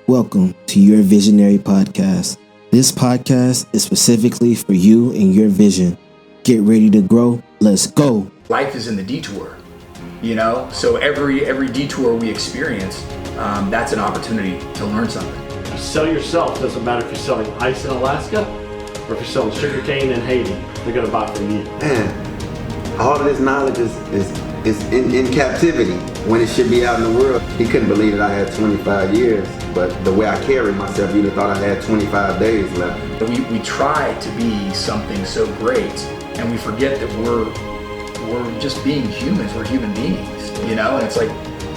Welcome to Your Visionary Podcast. This podcast is specifically for you and your vision. Get ready to grow. Let's go. Life is in the detour, so every detour we experience, that's an opportunity to learn something. You sell yourself. Doesn't matter if you're selling ice in Alaska or if you're selling sugarcane in Haiti. They're going to buy from you. Man, all of this knowledge is in captivity when it should be out in the world. He couldn't believe that I had 25 years, but the way I carried myself, you'd have thought I had 25 days left. We try to be something so great, and we forget that we're just being humans. We're human beings, and it's like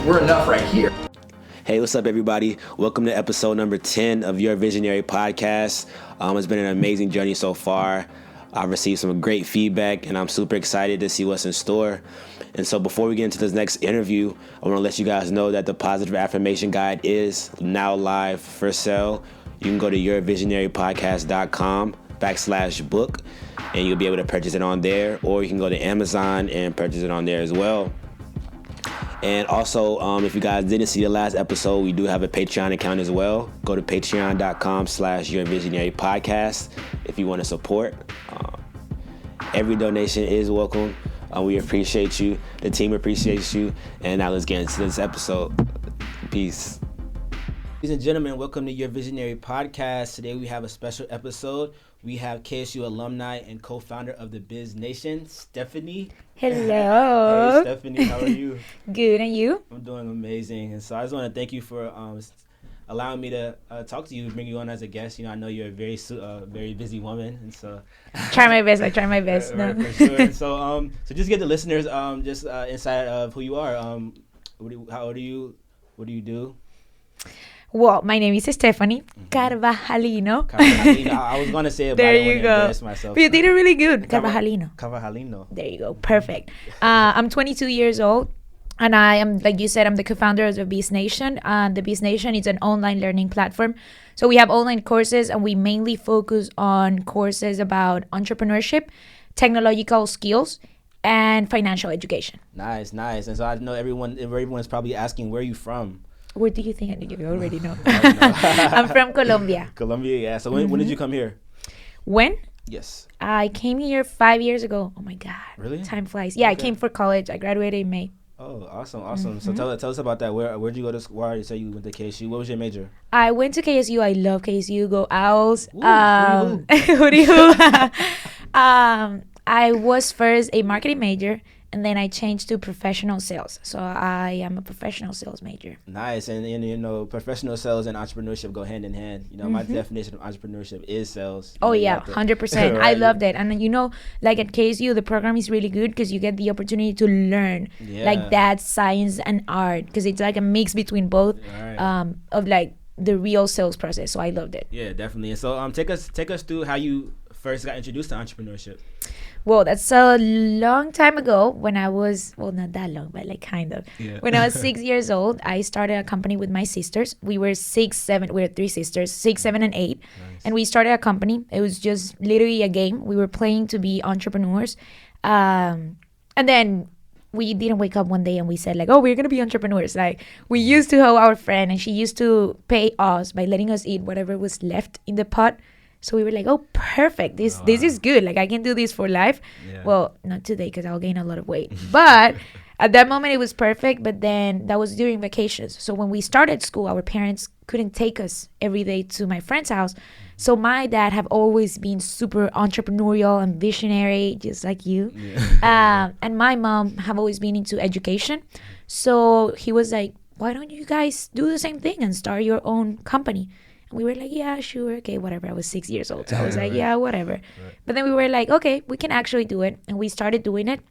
we're enough right here. Hey, what's up, everybody? Welcome to episode number 10 of Your Visionary Podcast. It's been an amazing journey so far. I've received some great feedback, and I'm super excited to see what's in store. And so before we get into this next interview, I want to let you guys know that the Positive Affirmation Guide is now live for sale. You can go to yourvisionarypodcast.com/book, and you'll be able to purchase it on there, or you can go to Amazon and purchase it on there as well. And also, if you guys didn't see the last episode, we do have a Patreon account as well. Go to patreon.com/yourvisionarypodcast if you want to support. Every donation is welcome. We appreciate you. The team appreciates you. And now let's get into this episode. Peace. Ladies and gentlemen, welcome to Your Visionary Podcast. Today we have a special episode. We have KSU alumni and co-founder of the BizNation, Stephanie. Hello. Hey, Stephanie, how are you? Good, and you? I'm doing amazing. And so I just want to thank you for allowing me to talk to you, bring you on as a guest. I know you're a very busy woman, and so I try my best. No. Right, for sure. And so just get the listeners insight of who you are. How old are you? What do you do? Well, my name is Stephanie Carvajalino. I was gonna say it, but I didn't want to embarrass myself. But you did it really good. Carvajalino. There you go. Perfect. I'm 22 years old. And I am, like you said, I'm the co-founder of the BizNation. And the BizNation is an online learning platform. So we have online courses, and we mainly focus on courses about entrepreneurship, technological skills, and financial education. Nice. And so I know everyone is probably asking, where are you from? Where do you think I know? You already know. I'm from Colombia. Colombia, yeah. So when did you come here? When? Yes. I came here 5 years ago. Oh, my God. Really? Time flies. Yeah, okay. I came for college. I graduated in May. Oh, awesome. Mm-hmm. So tell us about that. Where'd you go to school? You say you went to KSU. What was your major? I went to KSU. I love KSU. Go Owls. Ooh, I was first a marketing major, and then I changed to professional sales. So I am a professional sales major. Nice. And professional sales and entrepreneurship go hand in hand. My definition of entrepreneurship is sales. Oh, yeah, 100%. Right? I loved it. And like at KSU, the program is really good because you get the opportunity to learn like that science and art, because it's like a mix between both of like the real sales process. So I loved it. Yeah, definitely. And so take us through how you first got introduced to entrepreneurship. Well, that's a long time ago when I was, well, not that long, but like kind of. Yeah. When I was 6 years old, I started a company with my sisters. We were 6, 7, we were 3 sisters, 6, 7, and 8. Nice. And we started a company. It was just literally a game. We were playing to be entrepreneurs. And then we didn't wake up one day and we said like, oh, we're going to be entrepreneurs. Like we used to have our friend, and she used to pay us by letting us eat whatever was left in the pot. So we were like, oh, perfect. This is good. Like, I can do this for life. Yeah. Well, not today because I'll gain a lot of weight. But at that moment, it was perfect. But then that was during vacations. So when we started school, our parents couldn't take us every day to my friend's house. So my dad have always been super entrepreneurial and visionary, just like you. Yeah. And my mom have always been into education. So he was like, why don't you guys do the same thing and start your own company? And we were like, yeah, sure, okay, whatever. I was 6 years old, so I was like, yeah, whatever. Right. But then we were like, okay, we can actually do it. And we started doing it.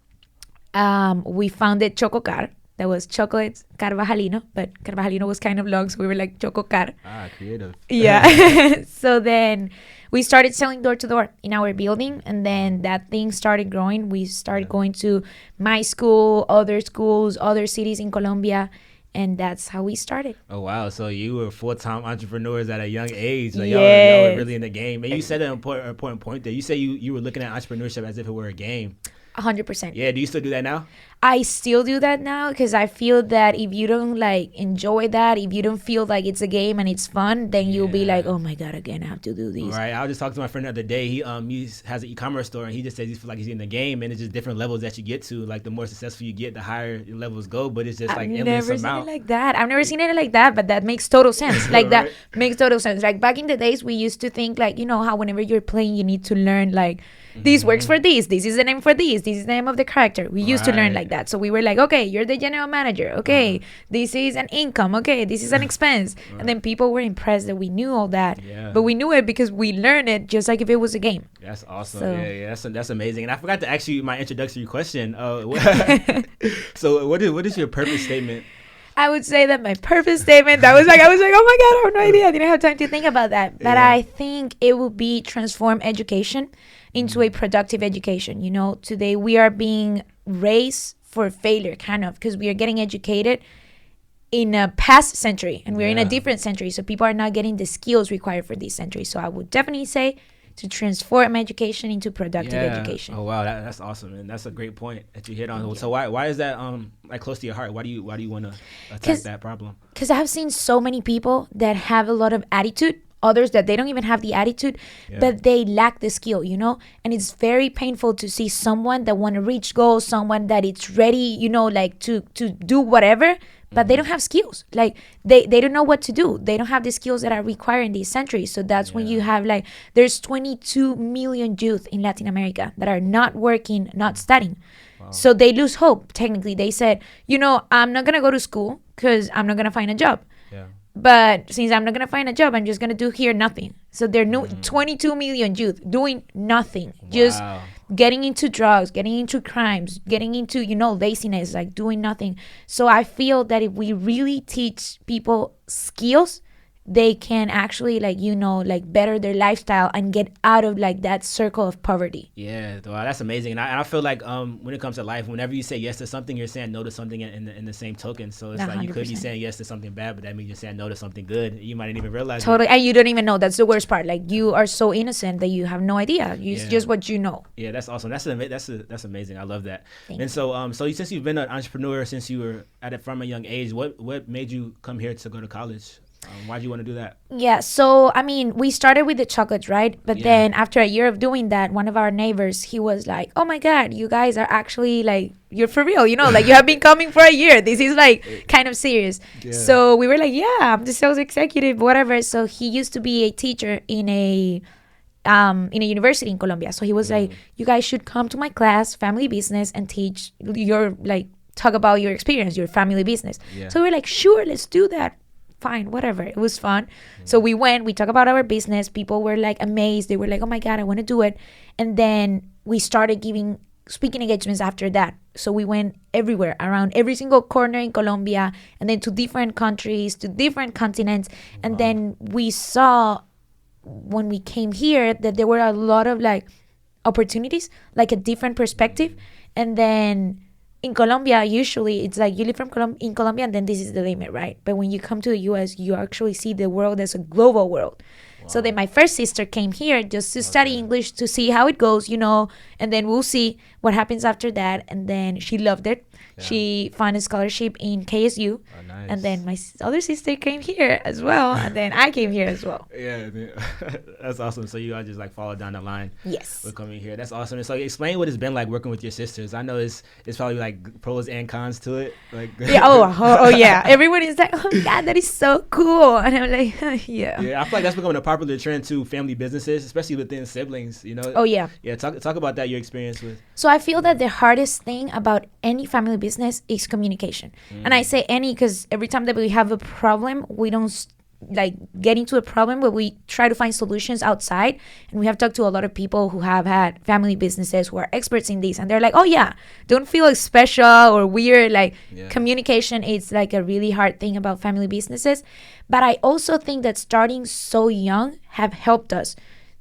We founded Chococar. That was chocolate Carvajalino, but Carvajalino was kind of long, so we were like Chococar. Creative. Yeah. So then we started selling door to door in our building, and then that thing started growing. We started going to my school, other schools, other cities in Colombia. And that's how we started. Oh, wow. So you were full-time entrepreneurs at a young age. Like y'all were really in the game. And you said an important point there. You say you were looking at entrepreneurship as if it were a game. 100%. Yeah. Do you still do that now? I still do that now because I feel that if you don't like enjoy that, if you don't feel like it's a game and it's fun, then you'll be like, oh my God, again, I have to do these. Right. I was just talking to my friend the other day. He has an e-commerce store, and he just says he feels like he's in the game, and it's just different levels that you get to. Like the more successful you get, the higher your levels go. But it's just like endless amount. I've never seen it like that, but that makes total sense. Like that makes total sense. Like back in the days, we used to think like, you know how whenever you're playing, you need to learn like this works for this. This is the name for this. This is the name of the character. We used to learn like that. So we were like, okay, you're the general manager. Okay, this is an income. Okay, this is an expense. And then people were impressed that we knew all that. Yeah. But we knew it because we learned it just like if it was a game. That's awesome. So, yeah, that's amazing. And I forgot to ask you my introductory question. So what is your purpose statement? I would say that my purpose statement, I was like, oh my God, I have no idea. I didn't have time to think about that. But I think it will be transform education into a productive education. You know, today we are being raised for failure, kind of, because we are getting educated in a past century and we're in a different century. So people are not getting the skills required for this century. So I would definitely say to transform education into productive education. Oh wow, that's awesome, and that's a great point that you hit on. So why is that like close to your heart? Why do you want to attack that problem? Because I've seen so many people that have a lot of attitude, others that they don't even have the attitude, but they lack the skill, you know. And it's very painful to see someone that want to reach goals, someone that it's ready, you know, like to do whatever, but they don't have skills. Like they don't know what to do. They don't have the skills that are required in this century. So that's when you have like, there's 22 million youth in Latin America that are not working, not studying. Wow. So they lose hope. Technically, they said, you know, I'm not going to go to school because I'm not going to find a job. Yeah. But since I'm not going to find a job, I'm just going to do here nothing. So there are 22 million youth doing nothing. Wow. Just getting into drugs, getting into crimes, getting into, you know, laziness, like doing nothing. So I feel that if we really teach people skills, they can actually, like, you know, like better their lifestyle and get out of like that circle of poverty. Yeah, wow, that's amazing. And I feel like when it comes to life, whenever you say yes to something, you're saying no to something in the same token. So it's 100%. Like you could be saying yes to something bad, but that means you're saying no to something good. You might not even realize totally. And you don't even know. That's the worst part. Like you are so innocent that you have no idea. It's just what you know. Yeah, that's awesome. That's amazing. I love that. And so since you've been an entrepreneur since you were at it from a young age, what made you come here to go to college? Why do you want to do that? Yeah, so I mean, we started with the chocolates, right? But then after a year of doing that, one of our neighbors, he was like, oh my God, you guys are actually like, you're for real, you know, like you have been coming for a year. This is like kind of serious. Yeah. So we were like, yeah, I'm the sales executive, whatever. So he used to be a teacher in a university in Colombia. So he was like, you guys should come to my class, family business, and teach your, like, talk about your experience, your family business. Yeah. So we were like, sure, let's do that. Fine, whatever. It was fun. So we went, we talked about our business. People were like amazed. They were like, oh my God, I want to do it. And then we started giving speaking engagements after that. So we went everywhere, around every single corner in Colombia, and then to different countries, to different continents. And then we saw when we came here that there were a lot of like opportunities, like a different perspective. And then in Colombia, usually it's like you live in Colombia and then this is the limit, right? But when you come to the US, you actually see the world as a global world. Wow. So then my first sister came here just to study English, to see how it goes, you know, and then we'll see what happens after that. And then she loved it. Yeah. She found a scholarship in KSU. Oh, nice. And then my other sister came here as well. And then I came here as well. Yeah, that's awesome. So you all just like follow down the line. Yes. With coming here. That's awesome. And so explain what it's been like working with your sisters. I know it's probably like pros and cons to it. Like yeah. Oh yeah. Everyone is like, oh God, that is so cool. And I'm like, yeah. Yeah, I feel like that's becoming a popular trend too, family businesses, especially within siblings, you know? Oh yeah. Yeah, talk about that, your experience with. So I feel that the hardest thing about any family business is communication. And I say any because every time that we have a problem, we don't like get into a problem, but we try to find solutions outside. And we have talked to a lot of people who have had family businesses who are experts in these, and they're like, oh yeah, don't feel like special or weird. Like communication is like a really hard thing about family businesses. But I also think that starting so young have helped us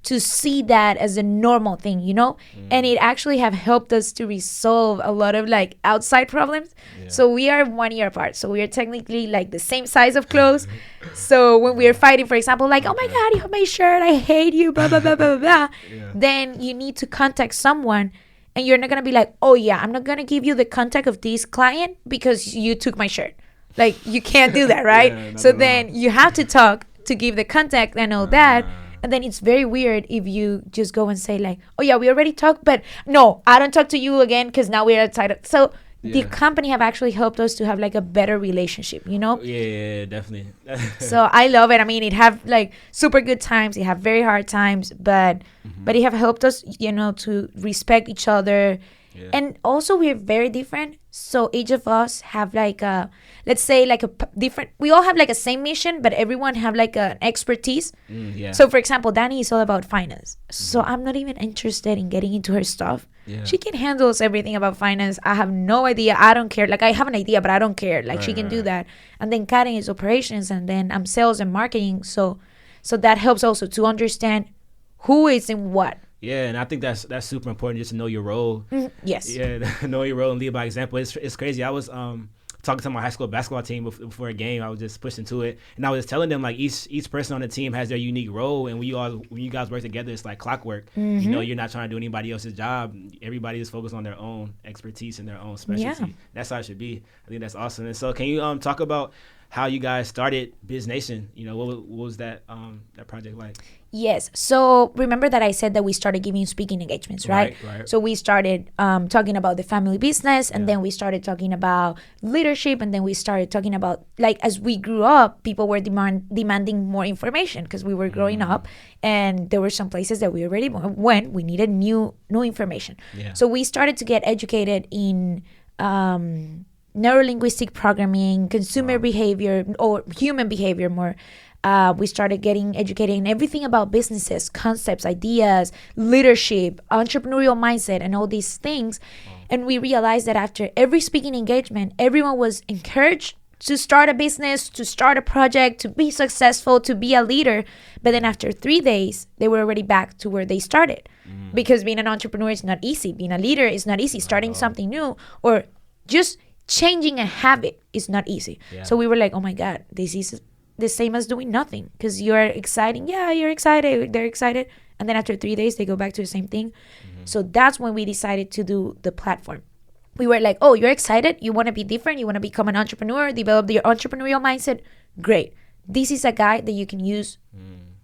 to see that as a normal thing, you know? And it actually have helped us to resolve a lot of like outside problems. Yeah. So we are 1 year apart. So we are technically like the same size of clothes. So when we are fighting, for example, like, oh my God, you have my shirt, I hate you, blah, blah, blah, blah, blah, then you need to contact someone And you're not going to be like, oh yeah, I'm not going to give you the contact of this client because you took my shirt. Like, you can't do that, right? So then you have to talk to give the contact and all that. And then it's very weird if you just go and say like, oh yeah, we already talked, but no, I don't talk to you again because now we're outside. So the company have actually helped us to have like a better relationship, you know? Yeah, definitely. So I love it. I mean, it have like super good times. It have very hard times, but it have helped us, you know, to respect each other. Yeah. And also we're very different. So each of us have like a, let's say like a different, we all have like a same mission, but everyone have like an expertise. So for example, Danny is all about finance. So I'm not even interested in getting into her stuff. She can handle everything about finance. I have no idea. I don't care. Like I have an idea, but I don't care. Like she can do that. And then Karen is operations, and then I'm sales and marketing. So that helps also to understand who is in what. Yeah, and I think that's super important, just to know your role. Yes. Yeah, know your role and lead by example. It's crazy. I was talking to my high school basketball team before a game. I was just pushing to it, and I was telling them like each person on the team has their unique role, and when you guys work together, it's like clockwork. You know, you're not trying to do anybody else's job. Everybody is focused on their own expertise and their own specialty. Yeah. That's how it should be. I think that's awesome. And so, can you talk about how you guys started BizNation? You know, what was that project like? Yes. So remember that I said that we started giving speaking engagements, right? Right. So we started talking about the family business, and then we started talking about leadership, and then we started talking about, like, as we grew up, people were demanding more information because we were growing up, and there were some places that we already went. We needed new information. Yeah. So we started to get educated in neurolinguistic programming, consumer behavior, or human behavior more. We started getting educated in everything about businesses, concepts, ideas, leadership, entrepreneurial mindset, and all these things. And we realized that after every speaking engagement, everyone was encouraged to start a business, to start a project, to be successful, to be a leader. But then after 3 days, they were already back to where they started. Because being an entrepreneur is not easy. Being a leader is not easy. Starting something new or just changing a habit is not easy. Yeah. So we were like, oh my God, this is the same as doing nothing, because you're exciting. Yeah, you're excited. They're excited. And then after 3 days, they go back to the same thing. So that's when we decided to do the platform. We were like, oh, you're excited. You want to be different. You want to become an entrepreneur, develop your entrepreneurial mindset. Great. This is a guide that you can use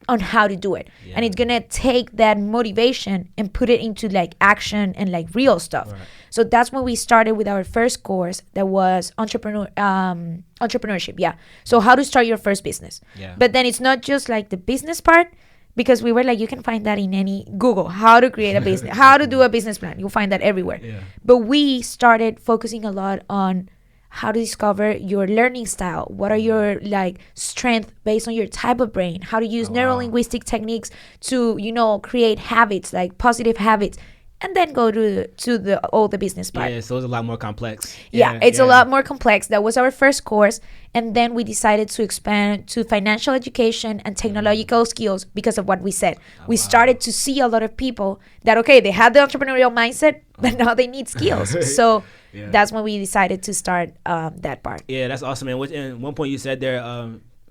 on how to do it. Yeah. And it's going to take that motivation and put it into like action and like real stuff. Right. So that's when we started with our first course that was entrepreneurship. Yeah. So how to start your first business. Yeah. But then it's not just like the business part, because we were like, you can find that in any Google, how to create a business, how to do a business plan. You'll find that everywhere. Yeah. But we started focusing a lot on how to discover your learning style. What are your like strengths based on your type of brain? How to use neurolinguistic techniques to, you know, create habits, like positive habits, and then go to all the business part. Yeah, so it's a lot more complex. Yeah, it's a lot more complex. That was our first course. And then we decided to expand to financial education and technological skills because of what we said. We started to see a lot of people that, okay, they had the entrepreneurial mindset, but now they need skills. So that's when we decided to start that part. Yeah, that's awesome. And one point you said there,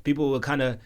people will kind of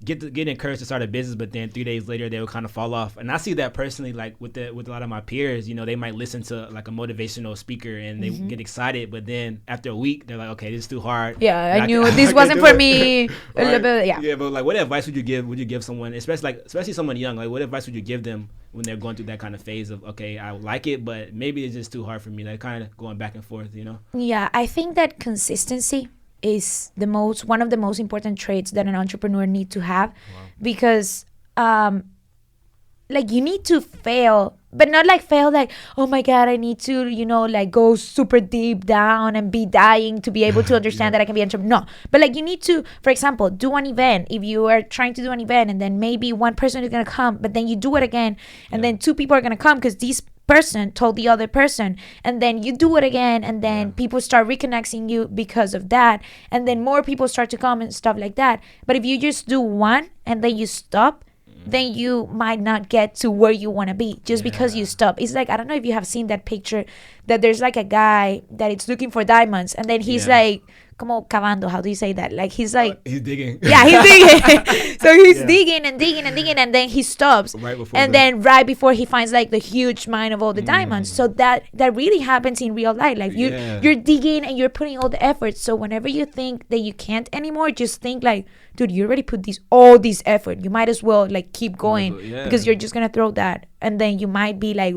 get encouraged to start a business, but then 3 days later they will kind of fall off. And I see that personally, like with a lot of my peers. You know, they might listen to like a motivational speaker and they get excited, but then after a week they're like, okay, this is too hard. Yeah, I knew this wasn't for me. Right? Yeah, but like, what advice would you give? Would you give someone, especially someone young? Like, what advice would you give them when they're going through that kind of phase of, okay, I like it, but maybe it's just too hard for me? Like, kind of going back and forth, you know? Yeah, I think that consistency is one of the most important traits that an entrepreneur needs to have. Because like you need to fail, but not like fail like, oh my God, I need to, you know, like go super deep down and be dying to be able to understand that I can be an entrepreneur. No, but like you need to, for example, do an event. If you are trying to do an event and then maybe one person is going to come, but then you do it again and then 2 people are going to come because these person told the other person, and then you do it again, and then people start reconnecting you because of that, and then more people start to come and stuff like that. But if you just do one and then you stop, then you might not get to where you want to be just because you stop. It's like, I don't know if you have seen that picture that there's like a guy that is looking for diamonds, and then he's like como cavando, how do you say that? Like he's like he's digging. Yeah, he's digging. So he's digging and digging and digging, and then he stops. Then right before he finds like the huge mine of all the diamonds. So that really happens in real life. Like you're digging and you're putting all the effort. So whenever you think that you can't anymore, just think like, dude, you already put all this effort. You might as well like keep going because you're just gonna throw that, and then you might be like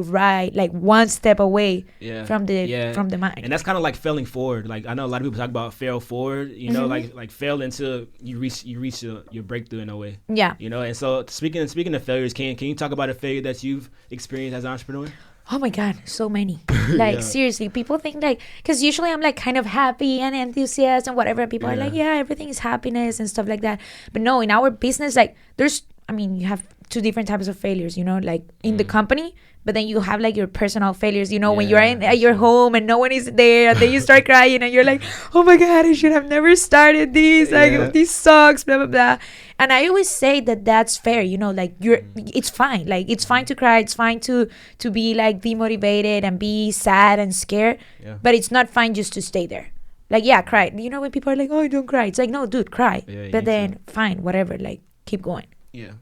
one step away from the mine. And that's kind of like failing forward. Like I know a lot of people talk about fail forward. You know, like fail until you reach your breakthrough in a way. Yeah. You know, and so speaking of failures, can you talk about a failure that you've experienced as an entrepreneur? Oh my God, so many. Like seriously, people think like, because usually I'm like kind of happy and enthusiastic and whatever. People are like, yeah, everything is happiness and stuff like that. But no, in our business, like you have two different types of failures, you know, like in the company, but then you have like your personal failures, you know, when you're at your home and no one is there, and then you start crying and you're like, oh my God, I should have never started this. Like this sucks, blah, blah, blah. And I always say that that's fair, you know, like it's fine. Like it's fine to cry. It's fine to be like demotivated and be sad and scared, but it's not fine just to stay there. Like, cry. You know, when people are like, oh, don't cry. It's like, no, dude, cry. But then fine, whatever, like keep going. Yeah.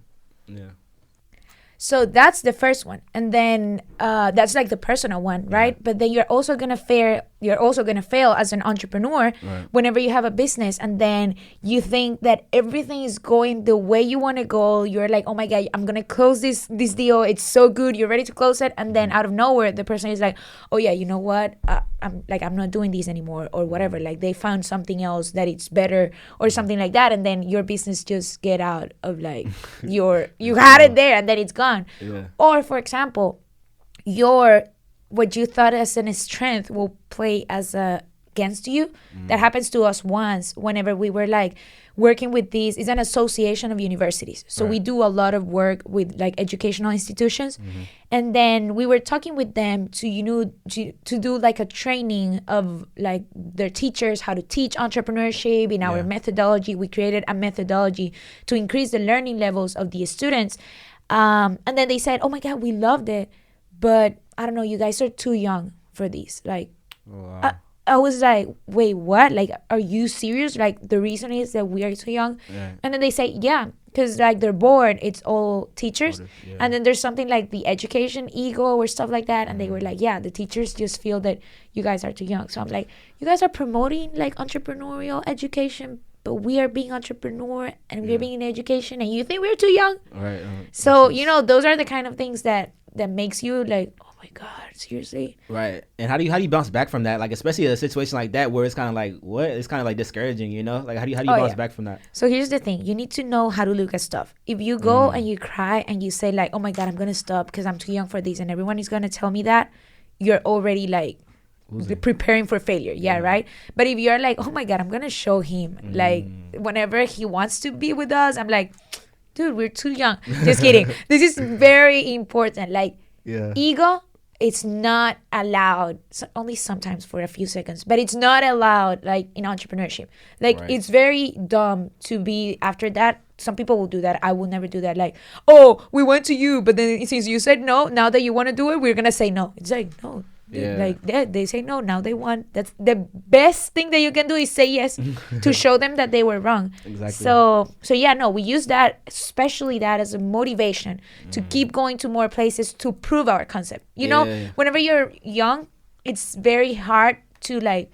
So that's the first one, and then that's like the personal one, right? But then you're also gonna fail as an entrepreneur whenever you have a business, and then you think that everything is going the way you want to go. You're like, oh my God, I'm gonna close this deal. It's so good. You're ready to close it, and then out of nowhere, the person is like, oh yeah, you know what? I'm not doing this anymore, or whatever. Like they found something else that it's better, or something like that, and then your business just get out of like you had it there, and then it's gone. Or for example, what you thought as a strength will play as against you. That happens to us once whenever we were like working with this. It's an association of universities, so we do a lot of work with like educational institutions, and then we were talking with them to do like a training of like their teachers how to teach entrepreneurship in our methodology. We created a methodology to increase the learning levels of the students. And then they said, oh my God, we loved it, but I don't know, you guys are too young for these. Like, I was like, wait, what? Like, are you serious? Like, the reason is that we are too young? And then they say, because like their board, it's all teachers. And then there's something like the education ego or stuff like that. And they were like, the teachers just feel that you guys are too young. So I'm like, you guys are promoting like entrepreneurial education, but we are being entrepreneur and we're being in education, and you think we're too young? So, you know, those are the kind of things that makes you like, oh my God, seriously? Right. And how do you bounce back from that? Like, especially in a situation like that where it's kind of like, what? It's kind of like discouraging, you know? Like, how do you bounce back from that? So here's the thing. You need to know how to look at stuff. If you go and you cry and you say like, oh my God, I'm going to stop because I'm too young for this, and everyone is going to tell me that, you're already like, preparing for failure, right? But if you're like, oh my God, I'm gonna show him, like whenever he wants to be with us, I'm like, dude, we're too young. Just kidding. This is very important. Like ego, it's not allowed, only sometimes for a few seconds, but it's not allowed like in entrepreneurship. Like it's very dumb to be after that. Some people will do that. I will never do that. Like, oh, we went to you, but then since you said no, now that you want to do it, we're gonna say no. It's like, no. Like they say no, now they want. That's the best thing that you can do is say yes to show them that they were wrong. Exactly. So we use that, especially that, as a motivation to keep going to more places to prove our concept. You know, whenever you're young, it's very hard to like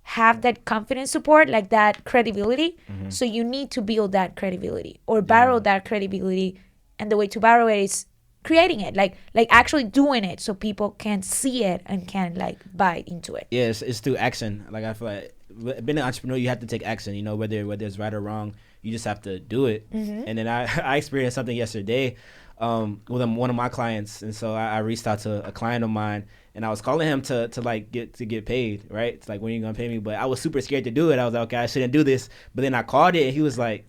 have that confidence support, like that credibility. So you need to build that credibility or borrow that credibility, and the way to borrow it is creating it, like actually doing it, so people can see it and can like buy into it. It's through action. Like I feel like being an entrepreneur, you have to take action. You know, whether it's right or wrong, you just have to do it. And then I experienced something yesterday with one of my clients, and so I reached out to a client of mine, and I was calling him to get paid. Right? It's like, when are you gonna pay me? But I was super scared to do it. I was like, okay, I shouldn't do this. But then I called it, and he was like,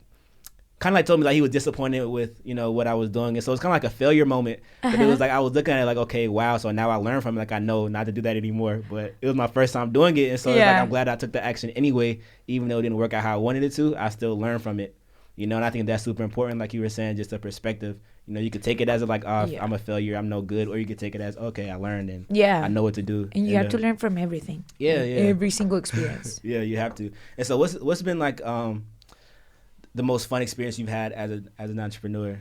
kind of like told me like he was disappointed with, you know, what I was doing. And so it's kind of like a failure moment. But it was like I was looking at it like, okay, wow. So now I learned from it. Like I know not to do that anymore. But it was my first time doing it. And so it's like I'm glad I took the action anyway. Even though it didn't work out how I wanted it to, I still learned from it. You know, and I think that's super important. Like you were saying, just a perspective. You know, you could take it as like, I'm a failure, I'm no good. Or you could take it as, okay, I learned and I know what to do. And you have to learn from everything. Every single experience. You have to. And so what's been like the most fun experience you've had as an entrepreneur?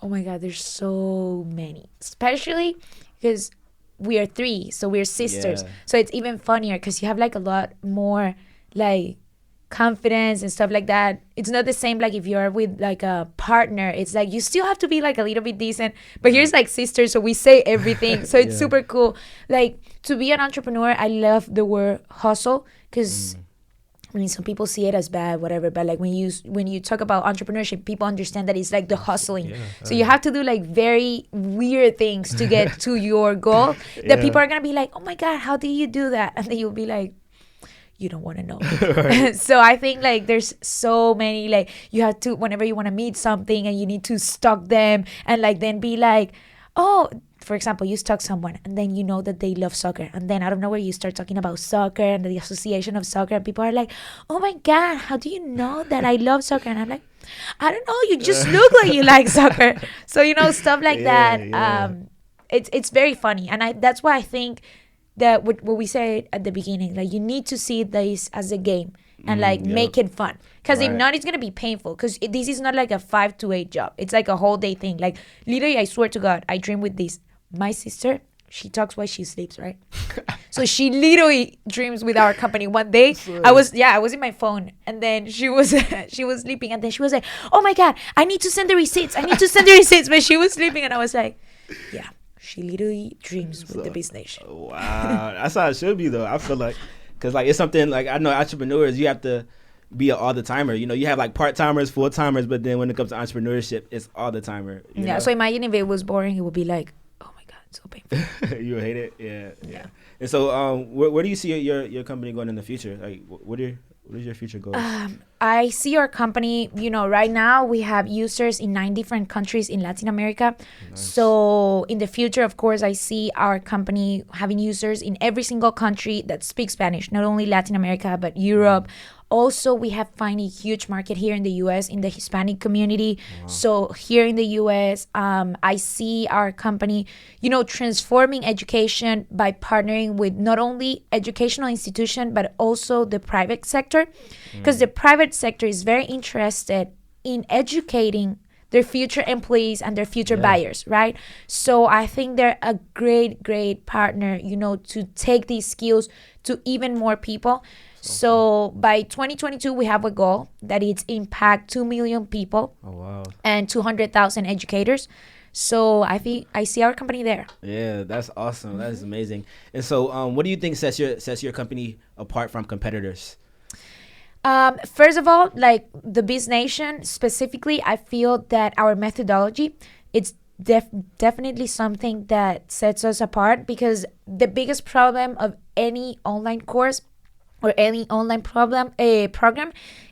Oh my God, there's so many, especially because we are three, so we're sisters. Yeah. So it's even funnier because you have like a lot more like confidence and stuff like that. It's not the same like if you're with like a partner. It's like you still have to be like a little bit decent, but here's like sisters, so we say everything. So it's super cool. Like to be an entrepreneur, I love the word hustle because I mean, some people see it as bad, whatever. But like when you talk about entrepreneurship, people understand that it's like the hustling. So you have to do like very weird things to get to your goal. That people are gonna be like, "Oh my God, how do you do that?" And then you'll be like, "You don't want to know." So I think like there's so many, like you have to, whenever you want to meet something and you need to stalk them and like then be like, oh. For example, you stalk someone and then you know that they love soccer. And then out of nowhere, you start talking about soccer and the association of soccer. And people are like, oh my God, how do you know that I love soccer? And I'm like, I don't know. You just look like you like soccer. So, stuff like that. Yeah. It's very funny. And that's why I think that what we said at the beginning, like you need to see this as a game and make it fun. Because if not, it's going to be painful. Because this is not like a 5 to 8 job. It's like a whole day thing. Like literally, I swear to God, I dream with this. My sister, she talks while she sleeps, right? So she literally dreams with our company. One day, I was in my phone, and then she was sleeping, and then she was like, "Oh my God, I need to send the receipts. But she was sleeping, and I was like, "Yeah, she literally dreams with the BizNation." Wow, that's how it should be, though. I feel like, because like it's something like I know entrepreneurs, you have to be an all the timer. You have like part timers, full timers, but then when it comes to entrepreneurship, it's all the timer. You know? So imagine if it was boring, it would be like, so painful. You hate it, yeah. And so, where do you see your company going in the future? Like, what is your future goals? I see our company. Right now we have users in 9 different countries in Latin America. Nice. So in the future, of course, I see our company having users in every single country that speaks Spanish, not only Latin America but Europe. Also, we have found a huge market here in the U.S. in the Hispanic community. Wow. So here in the U.S., I see our company, transforming education by partnering with not only educational institution, but also the private sector. Because the private sector is very interested in educating their future employees and their future buyers, right? So I think they're a great, great partner, to take these skills to even more people. So by 2022, we have a goal that it's impact 2 million people. Oh, wow. And 200,000 educators. So I see our company there. Yeah, that's awesome. That is amazing. And so what do you think sets your company apart from competitors? First of all, like the BizNation specifically, I feel that our methodology, it's definitely something that sets us apart, because the biggest problem of any online course or any online program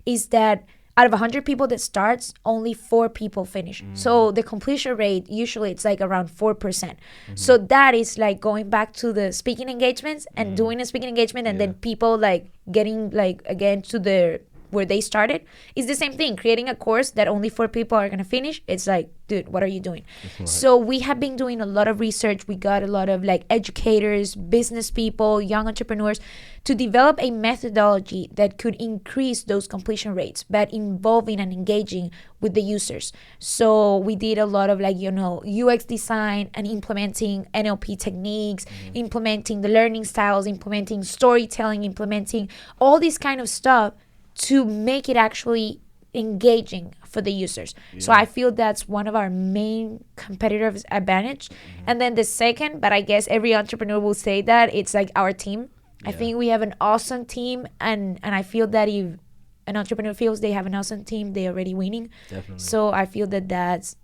is that out of 100 people that starts, only 4 people finish. So the completion rate, usually it's like around 4%. So that is like going back to the speaking engagements and doing a speaking engagement and then people like getting like again to where they started. It's the same thing. Creating a course that only 4 people are going to finish. It's like, dude, what are you doing? Right. So we have been doing a lot of research. We got a lot of like educators, business people, young entrepreneurs to develop a methodology that could increase those completion rates, but involving and engaging with the users. So we did a lot of like, UX design and implementing NLP techniques, implementing the learning styles, implementing storytelling, implementing all this kind of stuff to make it actually engaging for the users. So I feel that's one of our main competitive advantage. And then the second, but I guess every entrepreneur will say that, it's like our team. I think we have an awesome team, and I feel that if an entrepreneur feels they have an awesome team, they're already winning. Definitely. So I feel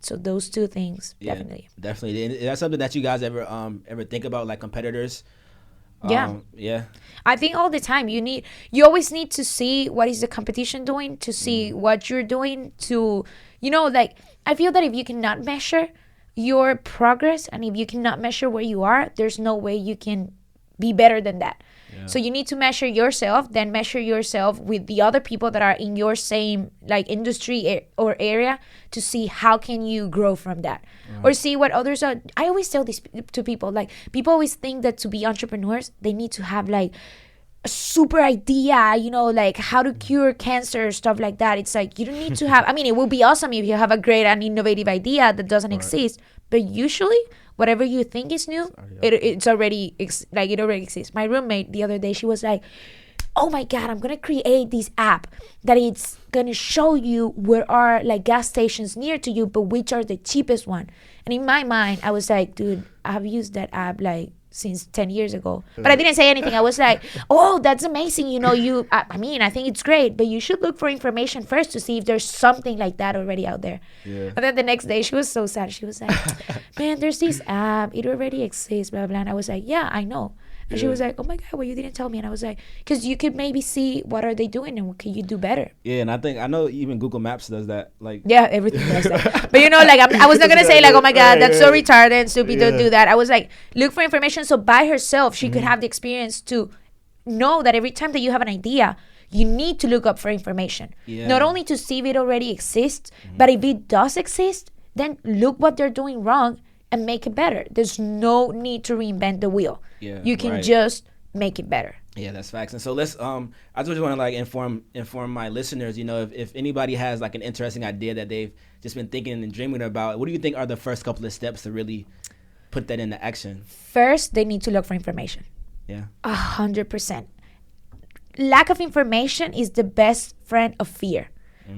so those two things, definitely. Definitely. And that's something that you guys ever think about, like competitors? Yeah. I think all the time you always need to see what is the competition doing, to see what you're doing, to like I feel that if you cannot measure your progress and if you cannot measure where you are, there's no way you can be better than that. So you need to measure yourself, then measure yourself with the other people that are in your same like industry or area, to see how can you grow from that, or see what others are. I always tell this to people, like people always think that to be entrepreneurs they need to have like a super idea, like how to cure cancer, stuff like that. It's like you don't need to have, I mean, it will be awesome if you have a great and innovative idea that doesn't exist, but usually whatever you think is new, it already exists. My roommate the other day, she was like, oh my God, I'm going to create this app that it's going to show you where are like gas stations near to you, but which are the cheapest one. And in my mind, I was like, dude, I've used that app like since 10 years ago, but I didn't say anything. I was like, oh, that's amazing. I mean, I think it's great, but you should look for information first to see if there's something like that already out there. And then the next day she was so sad. She was like, man, there's this app, it already exists, blah, blah. And I was like, yeah, I know. And she was like, oh my God, well, you didn't tell me. And I was like, because you could maybe see what are they doing and what can you do better. Yeah, and I know even Google Maps does that. Like, yeah, everything does that. But like I was not going to say like, oh my God, that's so retarded and stupid, don't do that. I was like, look for information so by herself she could have the experience to know that every time that you have an idea, you need to look up for information. Not only to see if it already exists, but if it does exist, then look what they're doing wrong and make it better. There's no need to reinvent the wheel. You can just make it better. Yeah, that's facts. And so let's I just want to like inform my listeners, if anybody has like an interesting idea that they've just been thinking and dreaming about, what do you think are the first couple of steps to really put that into action? First, they need to look for information. 100%. Lack of information is the best friend of fear.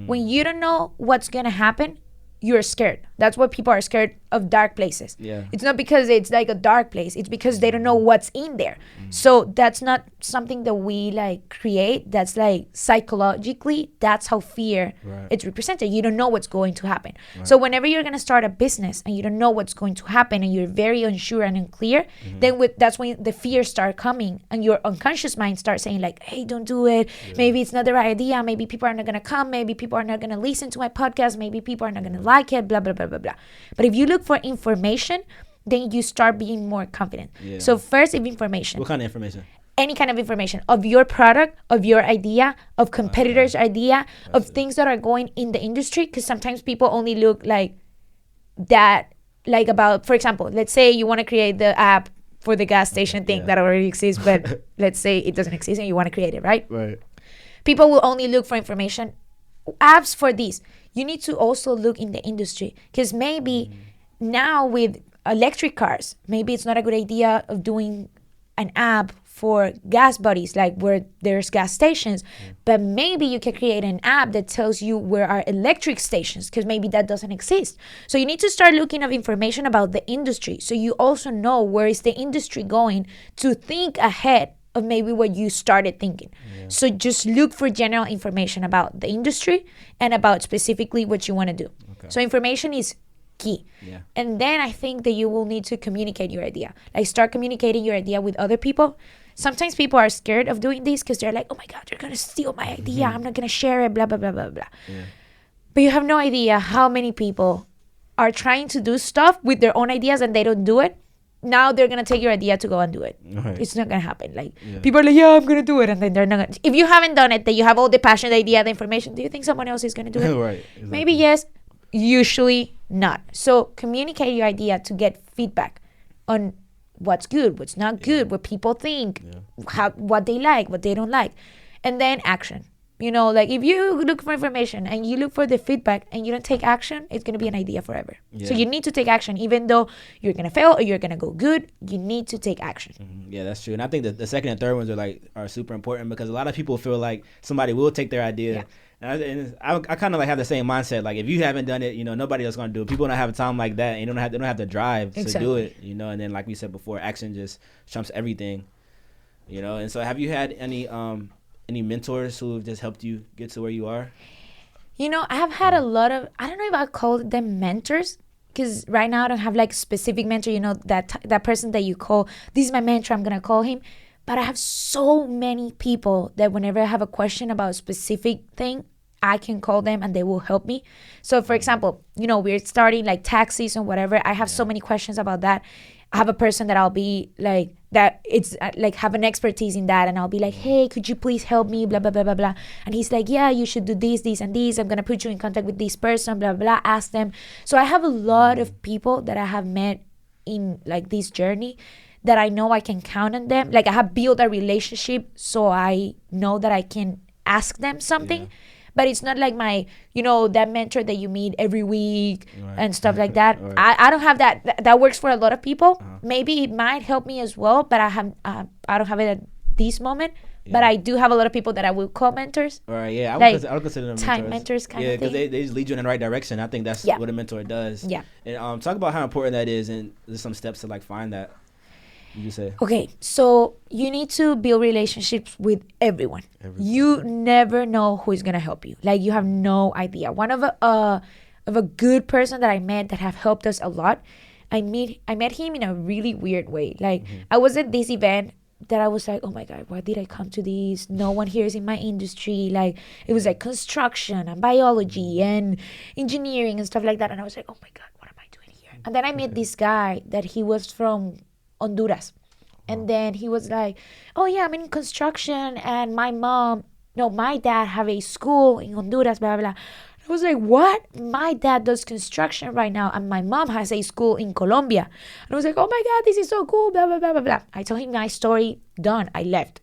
When you don't know what's going to happen, you're scared. That's why people are scared of dark places. It's not because it's like a dark place. It's because they don't know what's in there. So that's not something that we like create. That's like psychologically, that's how fear it's represented. You don't know what's going to happen. So whenever you're going to start a business and you don't know what's going to happen and you're very unsure and unclear, then that's when the fears start coming and your unconscious mind starts saying like, hey, don't do it. Maybe it's not the right idea. Maybe people are not going to come. Maybe people are not going to listen to my podcast. Maybe people are not going to like it, blah, blah, blah, blah, blah. But if you look for information, then you start being more confident. So first, if information. What kind of information? Any kind of information of your product, of your idea, of competitors' idea, of things that are going in the industry. Because sometimes people only look like that, like about, for example, let's say you want to create the app for the gas station thing that already exists, but let's say it doesn't exist and you want to create it, right? People will only look for information. Apps for this. You need to also look in the industry because maybe now with electric cars, maybe it's not a good idea of doing an app for gas buddies, like where there's gas stations, but maybe you can create an app that tells you where are electric stations because maybe that doesn't exist. So you need to start looking at information about the industry so you also know where is the industry going to think ahead of maybe what you started thinking. So just look for general information about the industry and about specifically what you want to do. So information is key. And then I think that you will need to communicate your idea. Like start communicating your idea with other people. Sometimes people are scared of doing this because they're like, oh my God, you're going to steal my idea. I'm not going to share it, blah, blah, blah, blah, blah. But you have no idea how many people are trying to do stuff with their own ideas and they don't do it. Now they're gonna take your idea to go and do it. It's not gonna happen. Like people are like, yeah, I'm gonna do it, and then they're not gonna. If you haven't done it, that you have all the passion, the idea, the information, do you think someone else is gonna do it? Exactly. Maybe yes, usually not. So communicate your idea to get feedback on what's good, what's not good, what people think, what they like, what they don't like, and then action. Like if you look for information and you look for the feedback and you don't take action, it's going to be an idea forever. So you need to take action, even though you're going to fail or you're going to go good, you need to take action. Yeah, that's true. And I think that the second and third ones are super important because a lot of people feel like somebody will take their idea. And I kind of like have the same mindset. Like if you haven't done it, nobody else going to do it. People don't have time like that and they don't have the drive to do it, and then like we said before, action just trumps everything, And so have you had any mentors who have just helped you get to where you are? I have had a lot of, I don't know if I call them mentors, because right now I don't have like specific mentor, that person that you call, this is my mentor, I'm going to call him. But I have so many people that whenever I have a question about a specific thing, I can call them and they will help me. So for example, we're starting like tax season, whatever. I have so many questions about that. I have a person that I'll be like, that it's like have an expertise in that. And I'll be like, hey, could you please help me? Blah, blah, blah, blah, blah. And he's like, yeah, you should do this, this, and this. I'm going to put you in contact with this person, blah, blah, blah. Ask them. So I have a lot of people that I have met in like this journey that I know I can count on them. Like I have built a relationship, so I know that I can ask them something. But it's not like my, that mentor that you meet every week and stuff like that. I don't have that. That works for a lot of people. Maybe it might help me as well, but I don't have it at this moment. But I do have a lot of people that I will call mentors. Right, yeah. I would consider them time mentors kind of thing. Yeah, because they just lead you in the right direction. I think that's what a mentor does. Yeah. And talk about how important that is, and there's some steps to like find that. You say. Okay, so you need to build relationships with everyone. You never know who is gonna help you. Like you have no idea. One of a good person that I met that have helped us a lot. I met him in a really weird way. Like I was at this event that I was like, oh my God, why did I come to this? No one here is in my industry. Like it was like construction and biology and engineering and stuff like that. And I was like, oh my God, what am I doing here? And then I met this guy that he was from Honduras. And then he was like, oh yeah, I'm in construction and my dad have a school in Honduras, blah, blah, blah. I was like, what? My dad does construction right now and my mom has a school in Colombia. And I was like, oh my God, this is so cool, blah, blah, blah, blah, blah. I told him my story, done. I left.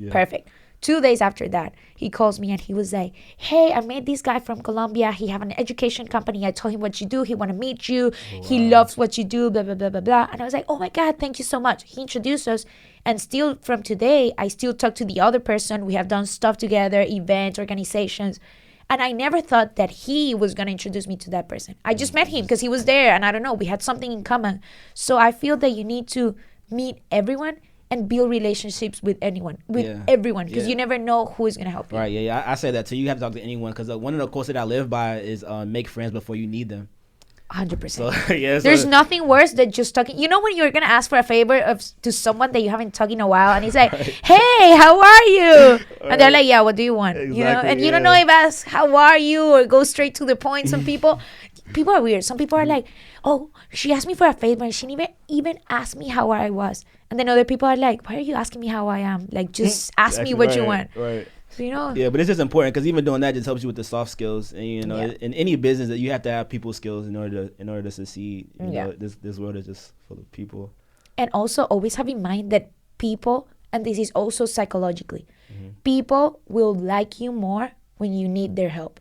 Perfect. 2 days after that, he calls me and he was like, hey, I met this guy from Colombia. He have an education company. I told him what you do. He want to meet you. Wow. He loves what you do, blah, blah, blah, blah, blah. And I was like, oh my God, thank you so much. He introduced us. And still from today, I still talk to the other person. We have done stuff together, events, organizations. And I never thought that he was going to introduce me to that person. I just met him because he was there. And I don't know, we had something in common. So I feel that you need to meet everyone and build relationships with everyone, because you never know who is going to help you. Right, yeah. I say that too. You have to talk to anyone because one of the quotes that I live by is make friends before you need them. 100%. So, there's nothing worse than just talking. You know when you're going to ask for a favor to someone that you haven't talked in a while and he's like, hey, how are you? And they're like, yeah, what do you want? Exactly, And you don't know if ask, how are you? Or go straight to the point. Some people are weird. Some people are like, oh, she asked me for a favor and she didn't even ask me how I was. And then other people are like, why are you asking me how I am? Like, just ask me what you want. Right. So, Yeah, but it's just important because even doing that just helps you with the soft skills. And, in any business that you have to have people skills in order to succeed. You know, this world is just full of people. And also always have in mind that people, and this is also psychologically, people will like you more when you need their help.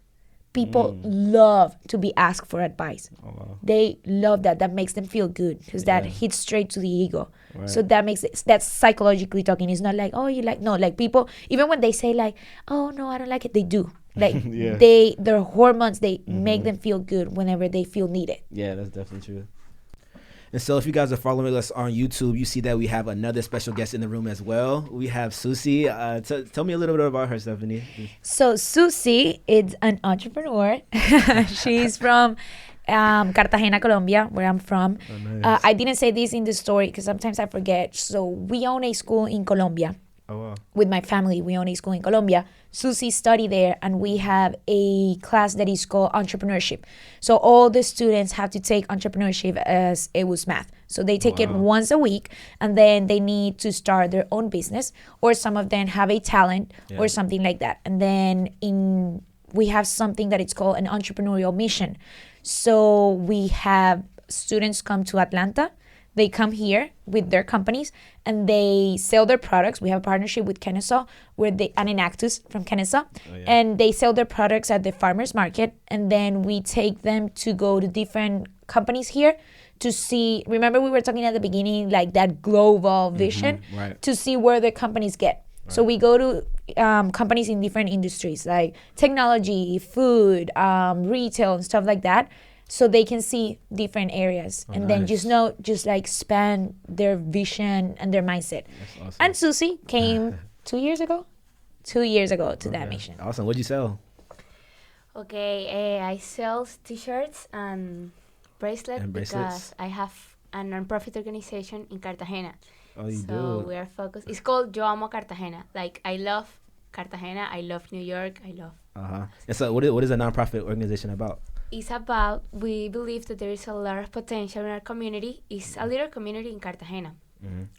People love to be asked for advice. Oh, wow. They love that. That makes them feel good because that hits straight to the ego. Right. So that's psychologically talking. It's not like, oh, you like, no, like people, even when they say like, oh, no, I don't like it, they do. Like their hormones, they make them feel good whenever they feel needed. Yeah, that's definitely true. And so if you guys are following us on YouTube, you see that we have another special guest in the room as well. We have Susie. Tell me a little bit about her, Stephanie. So Susie is an entrepreneur. She's from Cartagena, Colombia, where I'm from. Oh, nice. I didn't say this in the story because sometimes I forget. So we own a school in Colombia. Oh, wow. With my family, we own a school in Colombia. Susie studied there, and we have a class that is called entrepreneurship. So all the students have to take entrepreneurship as it was math. So they take it once a week, and then they need to start their own business, or some of them have a talent or something like that. And then we have something that it's called an entrepreneurial mission. So we have students come to Atlanta. They come here with their companies and they sell their products. We have a partnership with Kennesaw, and Enactus from Kennesaw. And they sell their products at the farmer's market. And then we take them to go to different companies here to see. Remember we were talking at the beginning, like that global vision, to see where the companies get. Right. So we go to companies in different industries like technology, food, retail and stuff like that. So they can see different areas and then just like expand their vision and their mindset. That's awesome. And Susie came 2 years ago to that mission. Awesome. What'd you sell? Okay, I sell t-shirts and bracelets because I have a non-profit organization in Cartagena. Oh, you do? So we are focused. It's called Yo Amo Cartagena. Like, I love Cartagena. I love New York. I love... And so what is a non-profit organization about? It's about, we believe that there is a lot of potential in our community. It's a little community in Cartagena,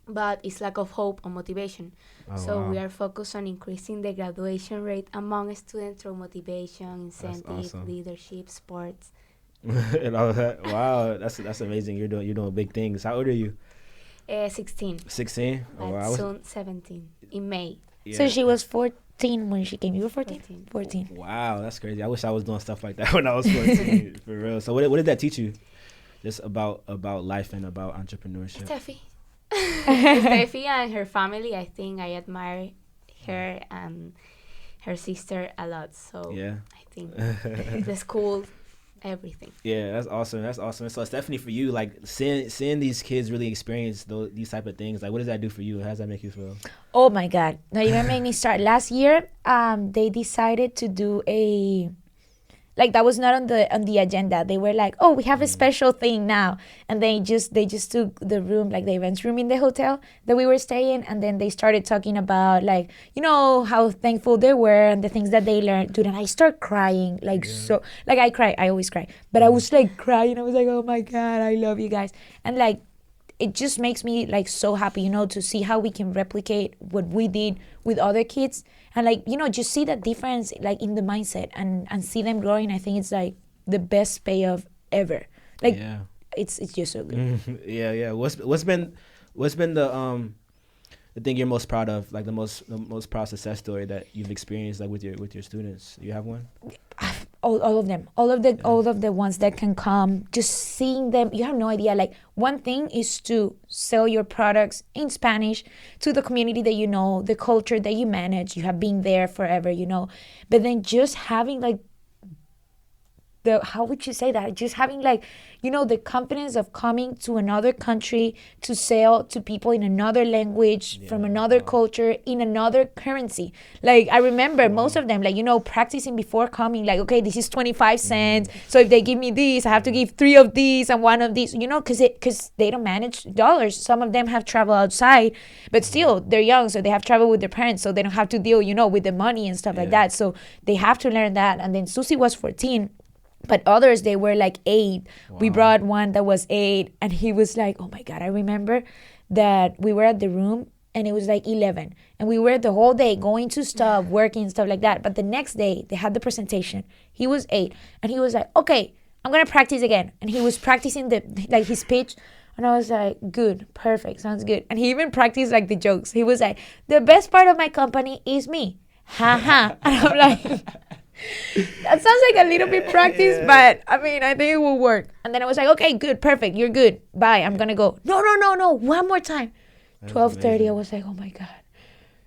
but it's lack of hope and motivation. We are focused on increasing the graduation rate among students through motivation, incentive, leadership, sports. And all that. Wow, that's amazing. You're doing big things. How old are you? 16. 16. Oh, wow. Soon 17 in May. Yeah. So she was 14 when she came. You were 14? 14. 14. Wow, that's crazy. I wish I was doing stuff like that when I was 14. For real. So what did that teach you? Just about life and about entrepreneurship. Steffi. Steffi and her family, I think I admire her and her sister a lot. So Yeah. I think the school, everything. Yeah, that's awesome. That's awesome. So Stephanie, for you, like seeing these kids really experience these type of things, like what does that do for you? How does that make you feel? Oh my God. No, you gonna make me start. Last year, they decided to do like that was not on the agenda. They were like, oh, we have a special thing now. And they just took the room, like the events room in the hotel that we were staying. And then they started talking about like, you know, how thankful they were and the things that they learned. Dude, and I start crying so, like I cry, I always cry. But I was like crying. I was like, oh my God, I love you guys. And like, it just makes me like so happy, you know, to see how we can replicate what we did with other kids and like, you know, just see that difference like in the mindset and see them growing. I think it's like the best payoff ever. Like it's just so good. Yeah. What's been the thing you're most proud of, like the most proud success story that you've experienced like with your students? You have one? All of them, all of the ones that can come, just seeing them, you have no idea. Like one thing is to sell your products in Spanish to the community that you know, the culture that you manage, you have been there forever, you know, but then just having like how would you say that? Just having like, you know, the confidence of coming to another country to sell to people in another language, from another culture, in another currency. Like I remember most of them, like, you know, practicing before coming, like, okay, this is 25 cents. So if they give me this, I have to give 3 of these and 1 of these, you know, because they don't manage dollars. Some of them have traveled outside, but still they're young. So they have traveled with their parents. So they don't have to deal, you know, with the money and stuff like that. So they have to learn that. And then Susie was 14. But others, they were like 8. Wow. We brought one that was 8 and he was like, oh my God, I remember that we were at the room and it was like 11 and we were the whole day going to stuff, working and stuff like that. But the next day they had the presentation. He was 8 and he was like, okay, I'm going to practice again. And he was practicing his speech. And I was like, good, perfect, sounds good. And he even practiced like the jokes. He was like, the best part of my company is me. Ha ha. And I'm like... That sounds like a little bit practice, but I mean, I think it will work. And then I was like, okay, good, perfect, you're good. Bye, I'm gonna go. No, one more time. 12:30, I was like, oh my God,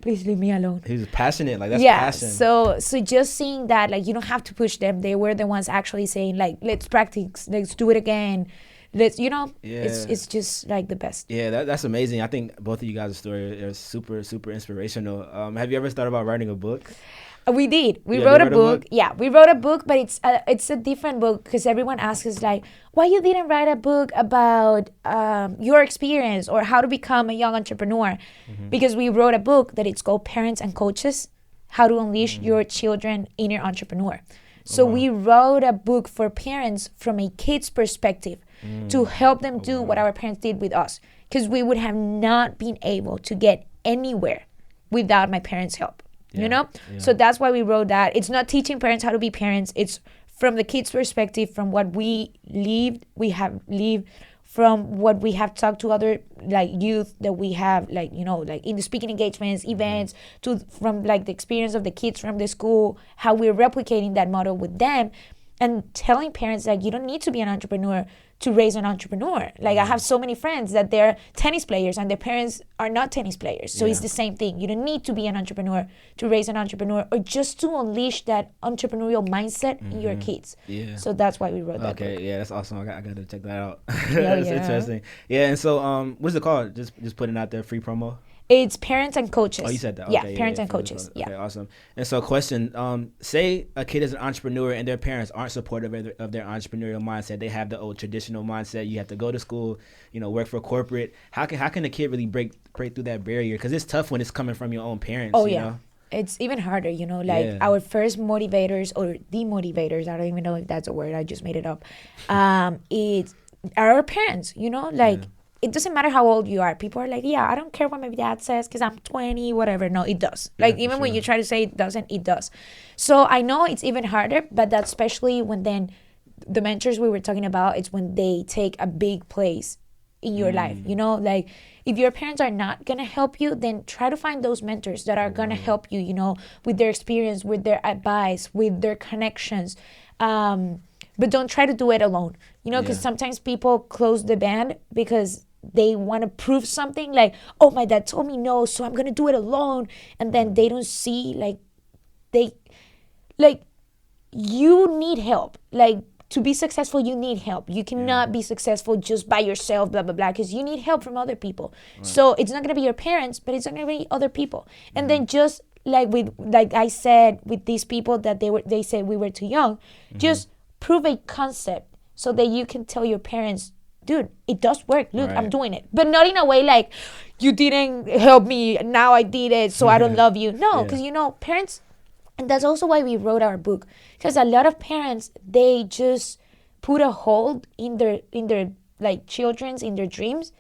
please leave me alone. He was passionate, like that's passion. So just seeing that, like you don't have to push them. They were the ones actually saying, like, let's practice, let's do it again. Let's, you know, it's just like the best. Yeah, that's amazing. I think both of you guys' story are super, super inspirational. Have you ever thought about writing a book? We did. We wrote a book. Yeah, we wrote a book, but it's a different book because everyone asks us like, why you didn't write a book about your experience or how to become a young entrepreneur? Because we wrote a book that it's called Parents and Coaches, How to Unleash Your Children Inner Entrepreneur. So we wrote a book for parents from a kid's perspective to help them do what our parents did with us, because we would have not been able to get anywhere without my parents' help. You know? So that's why we wrote that. It's not teaching parents how to be parents. It's from the kids' perspective, from what we have lived, from what we have talked to other like youth that we have, like, you know, like in the speaking engagements, events, from like the experience of the kids from the school, how we're replicating that model with them and telling parents like, you don't need to be an entrepreneur to raise an entrepreneur. Like I have so many friends that they're tennis players and their parents are not tennis players. So it's the same thing. You don't need to be an entrepreneur to raise an entrepreneur or just to unleash that entrepreneurial mindset in your kids. Yeah. So that's why we wrote that book. Okay, yeah, that's awesome. I got to check that out. That's interesting. Yeah, and so what's it called? Just putting out there, free promo? It's Parents and Coaches. Oh, you said that. Okay, Parents and Coaches. Okay, awesome. And so question, say a kid is an entrepreneur and their parents aren't supportive of their entrepreneurial mindset. They have the old traditional mindset. You have to go to school, you know, work for corporate. How can a kid really break through that barrier? Because it's tough when it's coming from your own parents. Oh, you know? It's even harder, you know, like our first motivators or demotivators, I don't even know if that's a word, I just made it up. It's our parents, you know, like it doesn't matter how old you are. People are like, yeah, I don't care what my dad says because I'm 20, whatever. No, it does. Like even when you try to say it doesn't, it does. So I know it's even harder, but that's especially when then the mentors we were talking about, it's when they take a big place in your life, you know, like if your parents are not gonna help you, then try to find those mentors that are gonna help you, you know, with their experience, with their advice, with their connections. But don't try to do it alone, you know, because sometimes people close the band because they want to prove something, like, oh, my dad told me no, so I'm gonna do it alone. And then they don't see you need help. Like, to be successful, you need help. You cannot be successful just by yourself, blah, blah, blah, because you need help from other people. Right. So it's not going to be your parents, but it's not going to be other people. And then just like I said, with these people that they said we were too young, just prove a concept so that you can tell your parents, dude, it does work. Look, I'm doing it. But not in a way like, you didn't help me, now I did it, so I don't love you. No, because, you know, parents... And that's also why we wrote our book, because a lot of parents, they just put a hold in their like children's, in their dreams,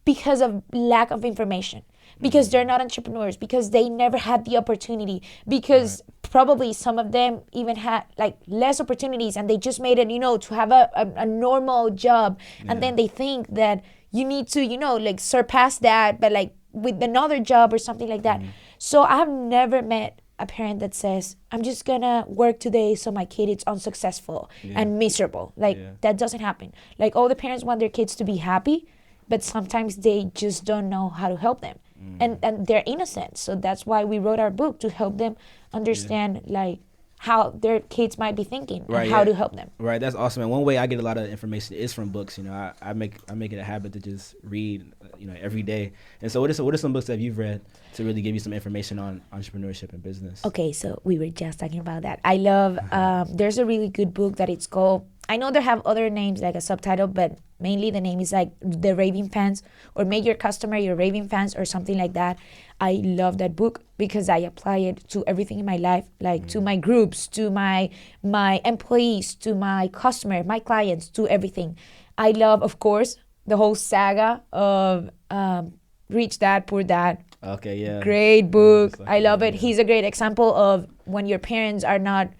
because of lack of information, because they're not entrepreneurs, because they never had the opportunity, because probably some of them even had like less opportunities, and they just made it, you know, to have a normal job, and then they think that you need to, you know, like surpass that, but like with another job or something like that. So I have never met a parent that says, I'm just gonna work today so my kid is unsuccessful and miserable. Like, that doesn't happen. Like, all the parents want their kids to be happy, but sometimes they just don't know how to help them. And they're innocent. So that's why we wrote our book, to help them understand like how their kids might be thinking and how to help them. Right, that's awesome. And one way I get a lot of information is from books. You know, I make it a habit to just read, you know, every day. And so what are some books that you've read to really give you some information on entrepreneurship and business? Okay, so we were just talking about that. I love, there's a really good book that it's called, I know they have other names like a subtitle, but mainly the name is like The Raving Fans, or Make Your Customer Your Raving Fans, or something like that. I love that book because I apply it to everything in my life, like to my groups, to my employees, to my customer, my clients, to everything. I love, of course, the whole saga of Rich Dad, Poor Dad. Okay, yeah. Great book. I love it. He's a great example of when your parents are not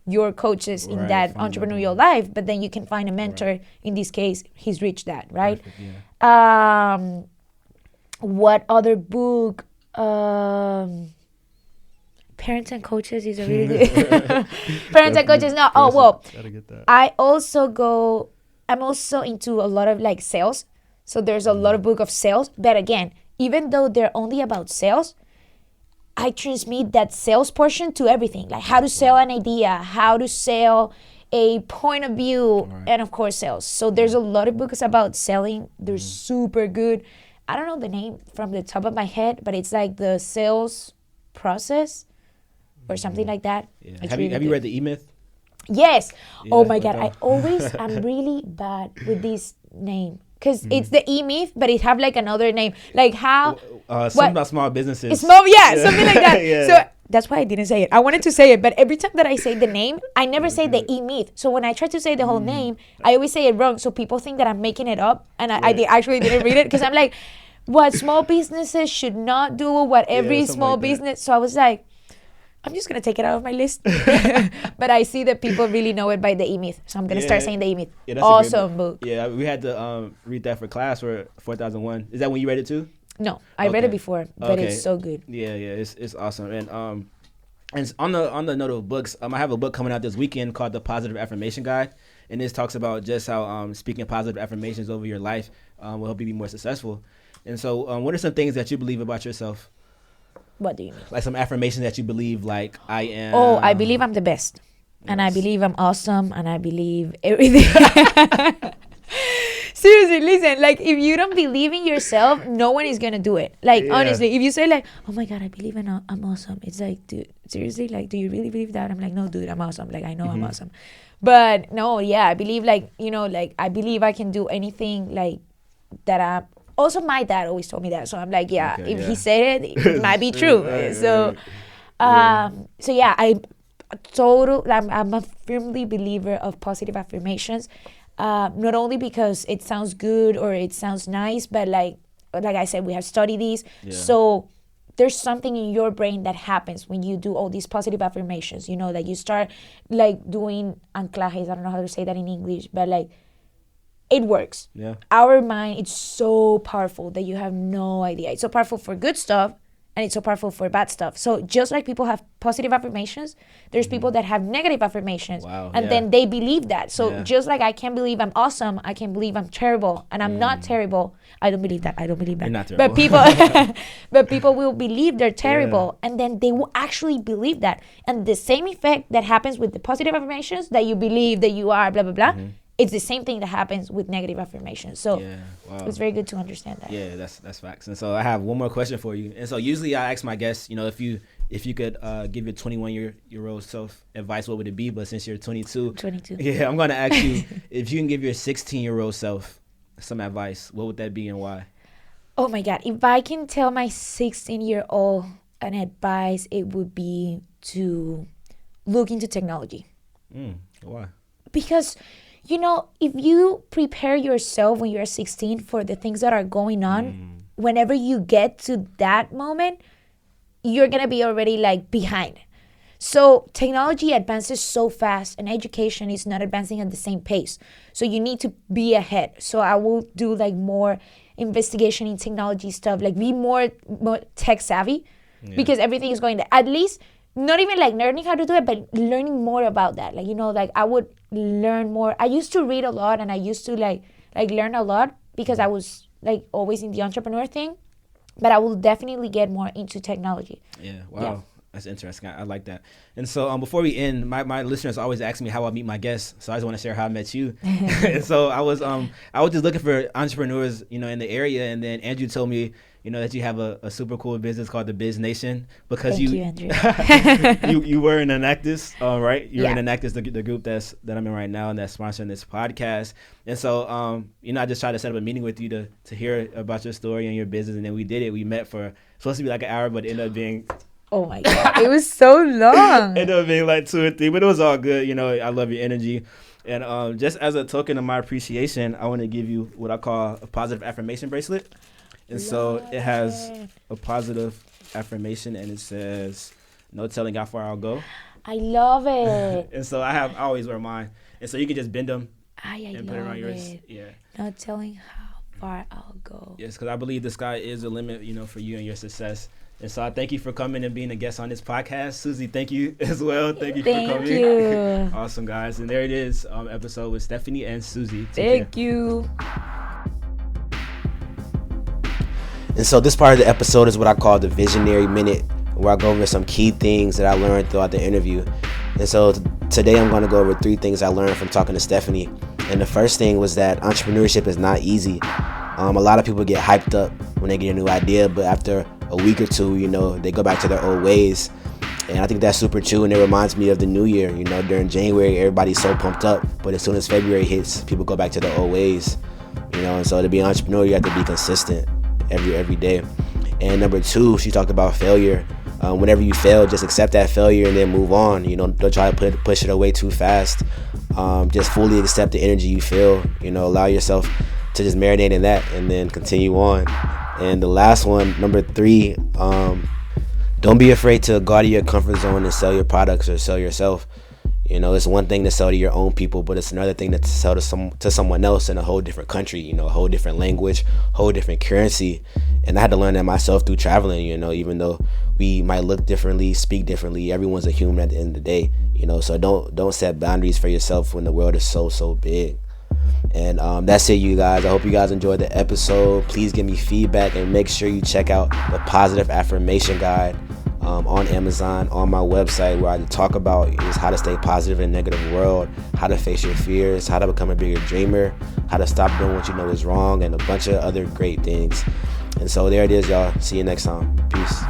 your coaches in that entrepreneurial life, but then you can find a mentor. In this case, he's Rich Dad, right? Perfect, yeah. What other book? Parents and Coaches is a really good. Parents and Coaches. No. Oh well. Gotta get that. I'm also into a lot of like sales. So there's a lot of book of sales. But again, even though they're only about sales, I transmit that sales portion to everything, like how to sell an idea, how to sell a point of view, and of course sales. So there's a lot of books about selling. They're super good. I don't know the name from the top of my head, but it's like the sales process or something like that. Yeah. Have you read The E-Myth? Yes. Yeah, oh my God. I always am really bad with this name. Because it's the E-Myth, but it have like another name. Like how... something about small businesses. It's small, something like that. So that's why I didn't say it. I wanted to say it, but every time that I say the name, I never say the E-Myth. So when I try to say the whole name, I always say it wrong. So people think that I'm making it up, and I actually didn't read it, because I'm like, what small businesses should not do, what every small like business... So I was like, I'm just going to take it out of my list. But I see that people really know it by the E-Myth. So I'm going to start saying the E-Myth. Yeah, awesome book. Yeah, we had to read that for class for 4001. Is that when you read it too? No, I read it before, but it's so good. Yeah, it's awesome. And on the note of books, I have a book coming out this weekend called The Positive Affirmation Guide. And this talks about just how speaking positive affirmations over your life will help you be more successful. And so what are some things that you believe about yourself? What do you mean? Like some affirmations that you believe, like, I am... Oh, I believe I'm the best. Yes. And I believe I'm awesome. And I believe everything. Seriously, listen. Like, if you don't believe in yourself, no one is going to do it. Like, honestly, if you say, like, oh, my God, I believe I'm awesome. It's like, dude, seriously? Like, do you really believe that? I'm like, no, dude, I'm awesome. Like, I know I'm awesome. But, no, I believe, like, you know, like, I believe I can do anything, like, that I'm... Also, my dad always told me that. So I'm like, he said it, it might be true. I'm a firmly believer of positive affirmations. Not only because it sounds good or it sounds nice, but like I said, we have studied these. Yeah. So there's something in your brain that happens when you do all these positive affirmations. You know, like you start like doing anclajes. I don't know how to say that in English, but like it works. Yeah. Our mind, it's so powerful that you have no idea. It's so powerful for good stuff, and it's so powerful for bad stuff. So just like people have positive affirmations, there's people that have negative affirmations. Wow, and yeah. then they believe that. So Yeah. just like I can't believe I'm awesome, I can't believe I'm terrible, and I'm not terrible. I don't believe that. You're not But terrible. people will believe they're terrible, and then they will actually believe that. And the same effect that happens with the positive affirmations, that you believe that you are blah blah blah, it's the same thing that happens with negative affirmations. So Yeah, wow. it's very good to understand that. Yeah, that's facts. And so I have one more question for you. And so usually I ask my guests, if you could give your 21-year-old self advice, what would it be? But since you're 22, 22. yeah, I'm going to ask you, if you can give your 16-year-old self some advice, what would that be and why? Oh my God. If I can tell my 16-year-old an advice, it would be to look into technology. Why? Because, if you prepare yourself when you're 16 for the things that are going on, whenever you get to that moment, you're going to be already like behind. So technology advances so fast, and education is not advancing at the same pace. So you need to be ahead. So I will do like more investigation in technology stuff, like be more tech savvy, because everything is going to, at least not even like learning how to do it, but learning more about that. Like, I would learn more. I used to read a lot, and I used to like learn a lot because I was like always in the entrepreneur thing, but I will definitely get more into technology. Yeah. Wow. Yeah. That's interesting. I like that. And so before we end, my listeners always ask me how I meet my guests. So I just want to share how I met you. And so I was just looking for entrepreneurs, in the area. And then Andrew told me, that you have a super cool business called the BizNation, because Thank you, Andrew. you were in Enactus, right? You're in Yeah. Enactus, the group that I'm in right now, and that's sponsoring this podcast. And so, I just tried to set up a meeting with you to hear about your story and your business. And then we did it. We met for supposed to be like an hour, but it ended up being Oh my God, it was so long. ended up being like 2 or 3, but it was all good. I love your energy. And just as a token of my appreciation, I want to give you what I call a positive affirmation bracelet. And so it has a positive affirmation, and it says, "No telling how far I'll go." I love it. And so I always wear mine. And so you can just bend them I and put it around love yours. it. Yeah. No telling how far I'll go. Yes, because I believe the sky is the limit, for you and your success. And so I thank you for coming and being a guest on this podcast. Susie, thank you as well. Thank you for coming. Thank you. Awesome, guys. And there it is, episode with Stephanie and Susie. Take care. Thank you. And so this part of the episode is what I call the Visionary Minute, where I go over some key things that I learned throughout the interview. And so today I'm going to go over 3 things I learned from talking to Stephanie. And the first thing was that entrepreneurship is not easy. A lot of people get hyped up when they get a new idea, but after a week or two, they go back to their old ways. And I think that's super true, and it reminds me of the new year. During January, everybody's so pumped up, but as soon as February hits, people go back to their old ways. And so to be an entrepreneur, you have to be consistent every day. And number 2, she talked about failure. Whenever you fail, just accept that failure and then move on. Don't try to push it away too fast. Just fully accept the energy you feel. Allow yourself to just marinate in that and then continue on. And the last one, number 3, don't be afraid to go out of your comfort zone and sell your products or sell yourself. It's one thing to sell to your own people, but it's another thing to sell to someone else in a whole different country, a whole different language, whole different currency. And I had to learn that myself through traveling, even though we might look differently, speak differently, everyone's a human at the end of the day, so don't set boundaries for yourself when the world is so big. And that's it, you guys. I hope you guys enjoyed the episode. Please give me feedback, and make sure you check out the Positive Affirmation Guide on Amazon, on my website, where I talk about is how to stay positive in a negative world, how to face your fears, how to become a bigger dreamer, how to stop doing what you know is wrong, and a bunch of other great things. And so there it is, y'all. See you next time. Peace.